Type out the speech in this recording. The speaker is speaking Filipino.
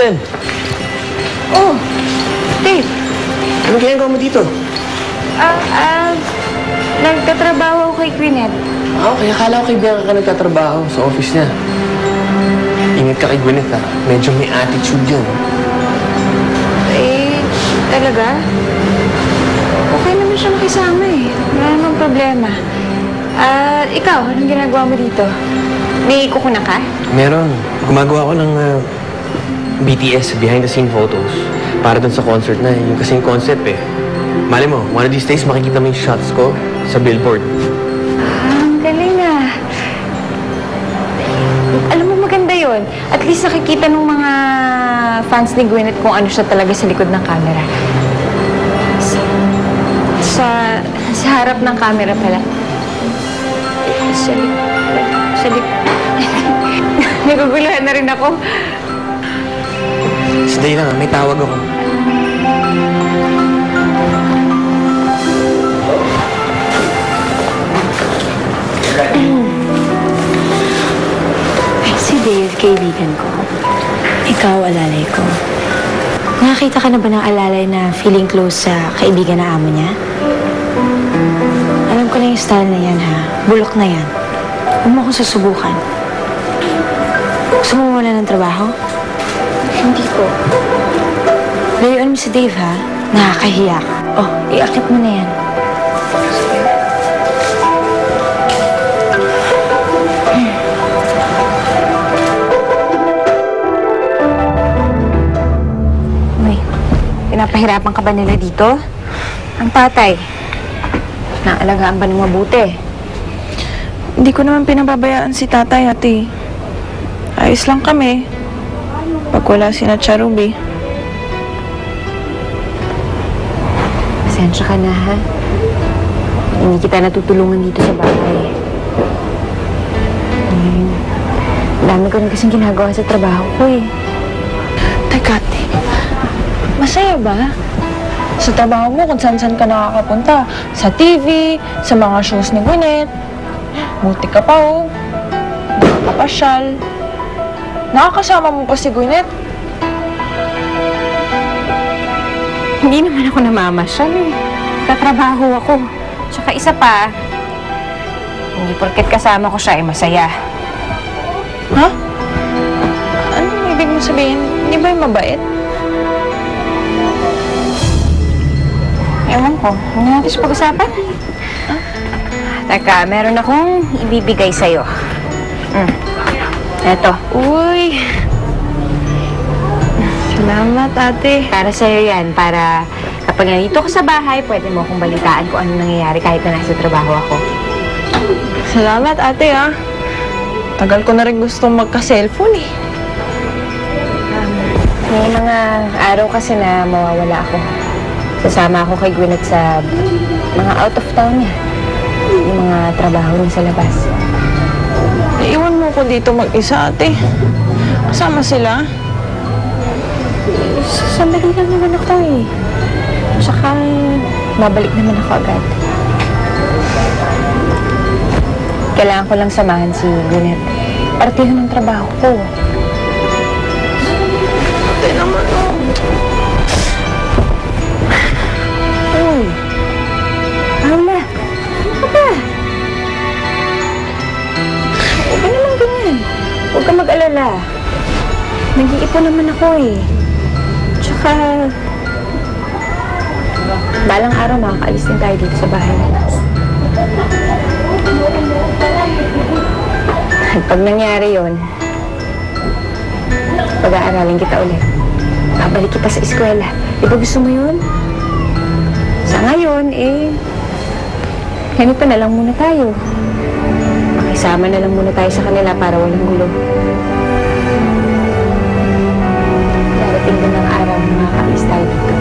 Glenn! Oh, Dave. Anong ginagawa mo dito? Nagtatrabaho ako kay Gwyneth. Okay, akala ko kay Bianca ka nagtatrabaho sa office niya. Ingat ka kay Gwyneth, ha? Medyo may attitude yun. Talaga? Okay naman siya makisama eh. Wala namang problema. Ikaw, anong ginagawa mo dito? May kukunan ka? Meron. Gumagawa ko ng BTS, behind the scene photos. Para dun sa concert na, yung kasing concept eh. Mali mo, one of these days makikita mo yung shots ko sa billboard. Ang galing ah. Alam mo, maganda yun. At least nakikita ng mga fans ni Gwyneth kung ano siya talaga sa likod ng camera. Sa harap ng camera pala. Sa likod. Naguguluhan na rin ako. Sandali lang, may tawag ako. Si Dave, kaibigan ko. Ikaw, alalay ko. Nakakita ka na ba ng alalay na feeling close sa kaibigan na amo niya? Alam ko na yung style na yan, ha? Bulok na yan. Huwag mo akong susubukan. Gusto mo mawala ng trabaho? Hindi ko. Layuan mo si Dave, ha? Nakakahiya ka. Oh, iakit mo na yan. Pinapahirapan ka ba nila dito? Ang tatay, naalagaan ba ng mabuti? Hindi ko naman pinababayaan si tatay, ate. Ayos lang kami. Pag wala si Charubi. Pasensya ka na, ha? Hindi kita natutulungan dito sa bahay. Dami ko rin kasing ginagawa sa trabaho ko, eh. Teka, ate. Masaya ba? Sa trabaho mo, kung saan-saan ka nakakapunta. Sa TV, sa mga shows ni Gwyneth. Buti ka pa, oh. Nakakapasyal. Nakakasama mo pa si Gwyneth. Hindi naman ako namamasyal, eh. Katrabaho ako. Tsaka isa pa, hindi porket kasama ko siya, eh, masaya. Ha? Anong ibig mo sabihin? Hindi ba yung mabait? Ewan ko. Hindi natin siya pag-usapan. Teka, meron akong ibibigay sa'yo. Eto. Uy! Salamat, ate. Para sa'yo yan. Para kapag nandito ko sa bahay, pwede mo akong balitaan kung ano nangyayari kahit na nasa trabaho ako. Salamat, ate, ha. Tagal ko na rin gustong magka-cellphone, eh. May mga araw kasi na mawawala ako. Sasama ako kay Gwyneth sa mga out of town niya. Yung mga trabaho niya sa labas. Iwan mo ko dito mag-isa, ate. Kasama sila. Sandali lang naman ako, eh. Tsaka, babalik naman ako agad. Kailangan ko lang samahan si Gwyneth. Partihan ng trabaho ko. Ate naman, oh. Uy! Paula! Ano ba? Huwag ka naman ganyan. Huwag ka mag-alala. Nag-iipon naman ako, eh. Tsaka, balang araw makakaalis din tayo dito sa bahay. At pag nangyari yun, pag-aaralin kita ulit. Babalik kita sa eskwela. Di ba gusto mo yun? Sa ngayon, eh, ganito na lang muna tayo. Makisama na lang muna tayo sa kanila para walang gulo. Darating din ang araw na makakaalis tayo dito.